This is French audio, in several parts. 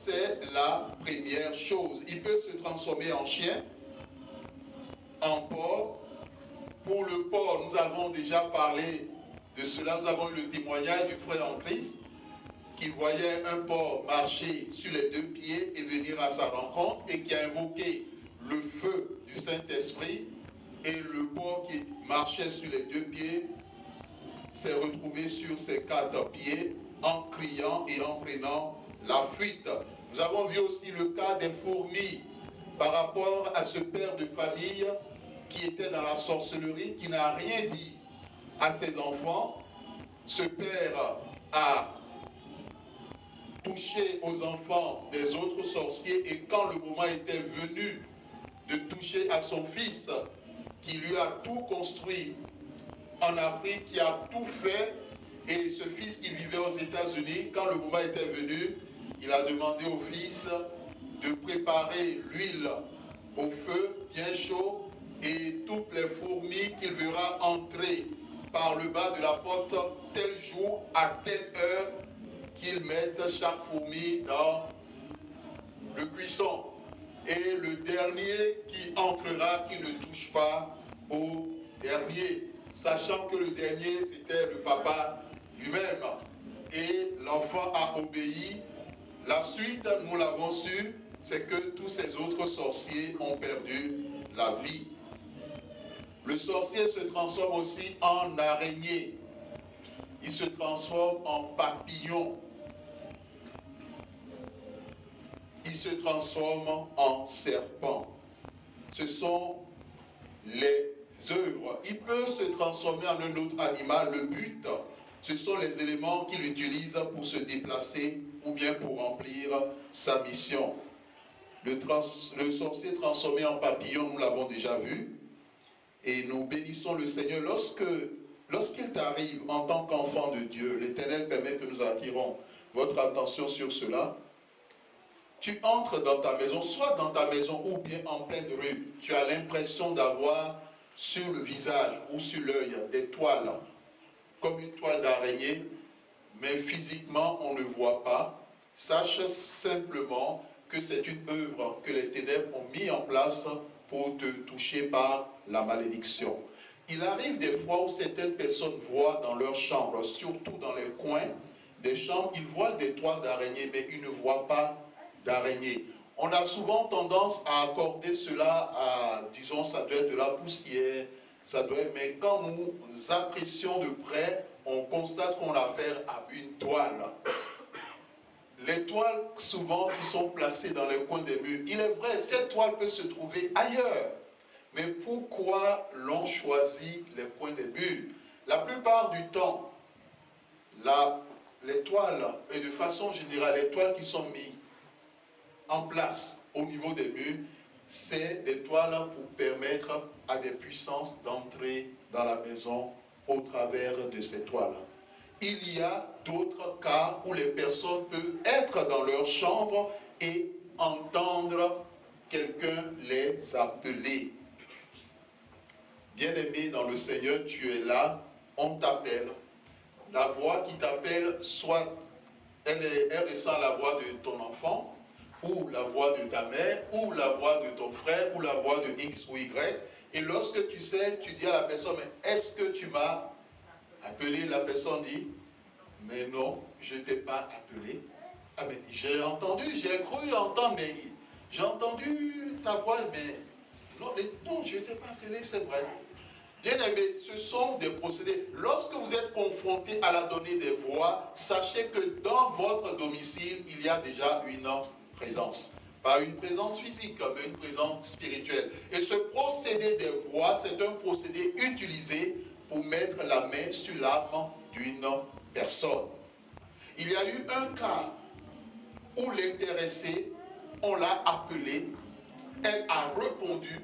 c'est la première chose. Il peut se transformer en chien, en porc. Pour le porc, nous avons déjà parlé de cela. Nous avons eu le témoignage du frère en Christ qui voyait un porc marcher sur les deux pieds et venir à sa rencontre et qui a invoqué le feu du Saint-Esprit, et le porc qui marchait sur les deux pieds s'est retrouvé sur ses quatre pieds en criant et en prenant la fuite. Nous avons vu aussi le cas des fourmis par rapport à ce père de famille qui était dans la sorcellerie, qui n'a rien dit à ses enfants. Ce père a touché aux enfants des autres sorciers, et quand le moment était venu de toucher à son fils, qui lui a tout construit en Afrique, qui a tout fait, et ce fils qui vivait aux États-Unis, quand le moment était venu, il a demandé au fils de préparer l'huile au feu bien chaud, et toutes les fourmis qu'il verra entrer par le bas de la porte tel jour, à telle heure, qu'il mette chaque fourmi dans le cuisson. Et le dernier qui entrera, qui ne touche pas au dernier, sachant que le dernier c'était le papa lui-même. Et l'enfant a obéi. La suite, nous l'avons su, c'est que tous ces autres sorciers ont perdu la vie. Le sorcier se transforme aussi en araignée. Il se transforme en papillon. Il se transforme en serpent. Ce sont les œuvres. Il peut se transformer en un autre animal. Le but, ce sont les éléments qu'il utilise pour se déplacer ou bien pour remplir sa mission. Le sorcier transformé en papillon, nous l'avons déjà vu. Et nous bénissons le Seigneur. Lorsqu'il t'arrive en tant qu'enfant de Dieu, l'Éternel permet que nous attirons votre attention sur cela. Tu entres dans ta maison, soit dans ta maison ou bien en pleine rue, tu as l'impression d'avoir sur le visage ou sur l'œil des toiles, comme une toile d'araignée, mais physiquement on ne voit pas. Sache simplement que c'est une œuvre que les ténèbres ont mis en place pour te toucher par la malédiction. Il arrive des fois où certaines personnes voient dans leur chambre, surtout dans les coins des chambres, ils voient des toiles d'araignée, mais ils ne voient pas d'araignée. On a souvent tendance à accorder cela à, disons, ça doit être de la poussière, ça doit être, mais quand nous apprécions de près, on constate qu'on a affaire à une toile. Les toiles, souvent, qui sont placées dans les coins des murs, il est vrai, cette toile peut se trouver ailleurs. Mais pourquoi l'on choisit les coins des murs? La plupart du temps, les toiles, et de façon générale, les toiles qui sont mises en place au niveau des murs, c'est des toiles pour permettre à des puissances d'entrer dans la maison au travers de ces toiles. Il y a d'autres cas où les personnes peuvent être dans leur chambre et entendre quelqu'un les appeler. Bien-aimé dans le Seigneur, tu es là, on t'appelle. La voix qui t'appelle, soit elle ressemble à la voix de ton enfant, ou la voix de ta mère, ou la voix de ton frère, ou la voix de X ou Y. Et lorsque tu sais, tu dis à la personne, mais est-ce que tu m'as appelé? La personne dit, mais non, je ne t'ai pas appelé. Ah mais j'ai entendu, j'ai cru entendre, mais j'ai entendu ta voix, mais non, je ne t'ai pas appelé, c'est vrai. Bien aimé, ce sont des procédés. Lorsque vous êtes confronté à la donnée des voix, sachez que dans votre domicile, il y a déjà une présence. Pas une présence physique, mais une présence spirituelle. Et ce procédé des voix, c'est un procédé utilisé pour mettre la main sur l'âme d'une personne. Il y a eu un cas où l'intéressée, on l'a appelée, elle a répondu,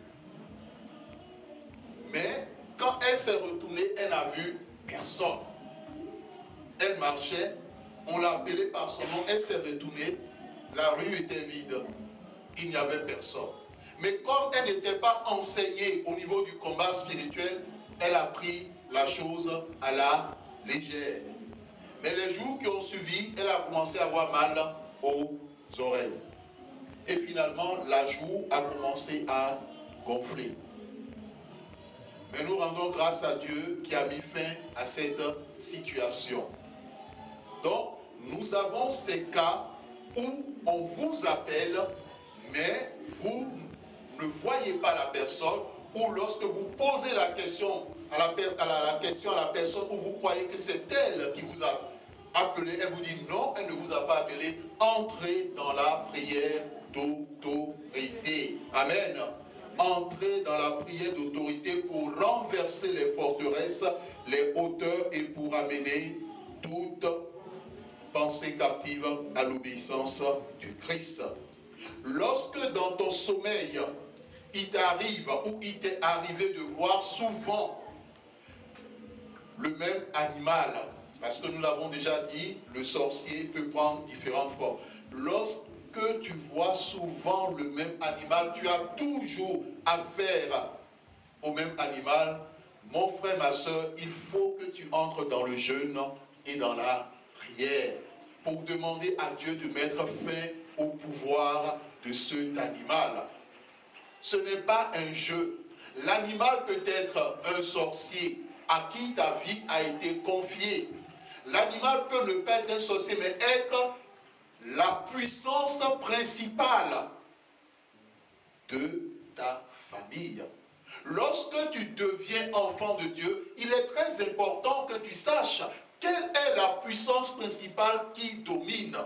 mais quand elle s'est retournée, elle n'a vu personne. Elle marchait, on l'a appelée par son nom, elle s'est retournée, la rue était vide, il n'y avait personne. Mais comme elle n'était pas enseignée au niveau du combat spirituel, elle a pris la chose à la légère. Mais les jours qui ont suivi, elle a commencé à avoir mal au oreilles. Et finalement, la joue a commencé à gonfler. Mais nous rendons grâce à Dieu qui a mis fin à cette situation. Donc, nous avons ces cas où on vous appelle, mais vous ne voyez pas la personne, ou lorsque vous posez la question à la personne où vous croyez que c'est elle qui vous a appelé, elle vous dit non, elle ne vous a pas appelé. Entrez dans la prière d'autorité. Amen. Entrez dans la prière d'autorité pour renverser les forteresses, les hauteurs et pour amener toute pensée captive à l'obéissance du Christ. Lorsque dans ton sommeil, il t'arrive ou il t'est arrivé de voir souvent le même animal, parce que nous l'avons déjà dit, le sorcier peut prendre différentes formes. Lorsque tu vois souvent le même animal, tu as toujours affaire au même animal, mon frère, ma soeur, il faut que tu entres dans le jeûne et dans la prière pour demander à Dieu de mettre fin au pouvoir de cet animal. Ce n'est pas un jeu. L'animal peut être un sorcier à qui ta vie a été confiée. L'animal peut ne pas être un sorcier, mais être la puissance principale de ta famille. Lorsque tu deviens enfant de Dieu, il est très important que tu saches quelle est la puissance principale qui domine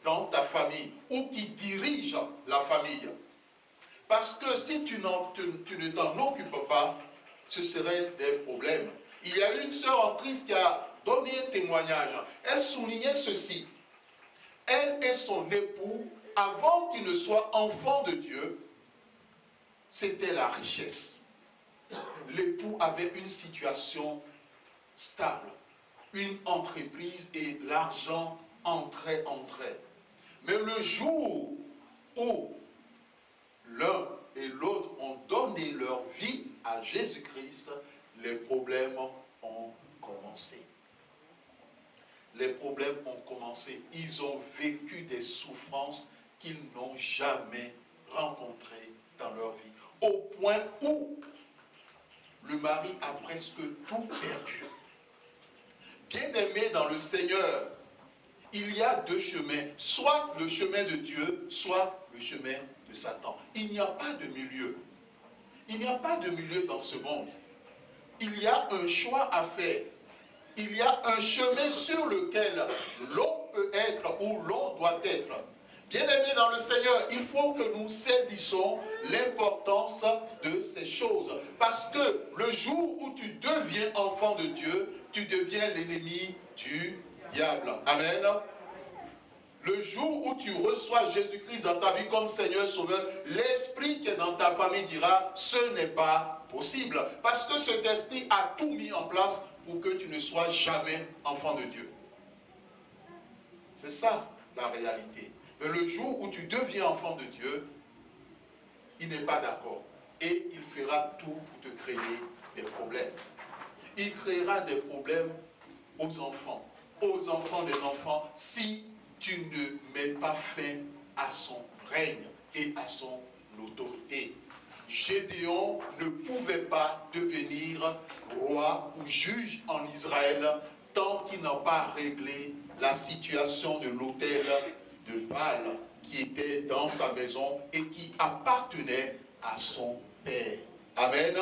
dans ta famille ou qui dirige la famille. Parce que si tu ne t'en occupes pas, ce serait des problèmes. Il y a une sœur en Christ qui a donné un témoignage. Elle soulignait ceci. Elle et son époux, avant qu'ils ne soient enfants de Dieu, c'était la richesse. L'époux avait une situation stable, une entreprise et l'argent entrait. Mais le jour où l'un et l'autre ont donné leur vie à Jésus-Christ, les problèmes ont commencé. Les problèmes ont commencé. Ils ont vécu des souffrances qu'ils n'ont jamais rencontrées dans leur vie. Au point où le mari a presque tout perdu. Bien-aimé dans le Seigneur, il y a deux chemins, soit le chemin de Dieu, soit le chemin de Satan. Il n'y a pas de milieu. Il n'y a pas de milieu dans ce monde. Il y a un choix à faire. Il y a un chemin sur lequel l'on peut être ou l'on doit être. Bien-aimés dans le Seigneur, il faut que nous saisissons l'importance de ces choses. Parce que le jour où tu deviens enfant de Dieu, tu deviens l'ennemi du diable. Amen. Le jour où tu reçois Jésus-Christ dans ta vie comme Seigneur Sauveur, l'esprit qui est dans ta famille dira, ce n'est pas possible. Parce que cet esprit a tout mis en place pour que tu ne sois jamais enfant de Dieu. C'est ça la réalité. Mais le jour où tu deviens enfant de Dieu, il n'est pas d'accord. Et il fera tout pour te créer des problèmes. Il créera des problèmes aux enfants des enfants, si tu ne mets pas fin à son règne et à son autorité. Gédéon ne pouvait pas devenir roi ou juge en Israël tant qu'il n'a pas réglé la situation de l'autel de Baal qui était dans sa maison et qui appartenait à son père. Amen.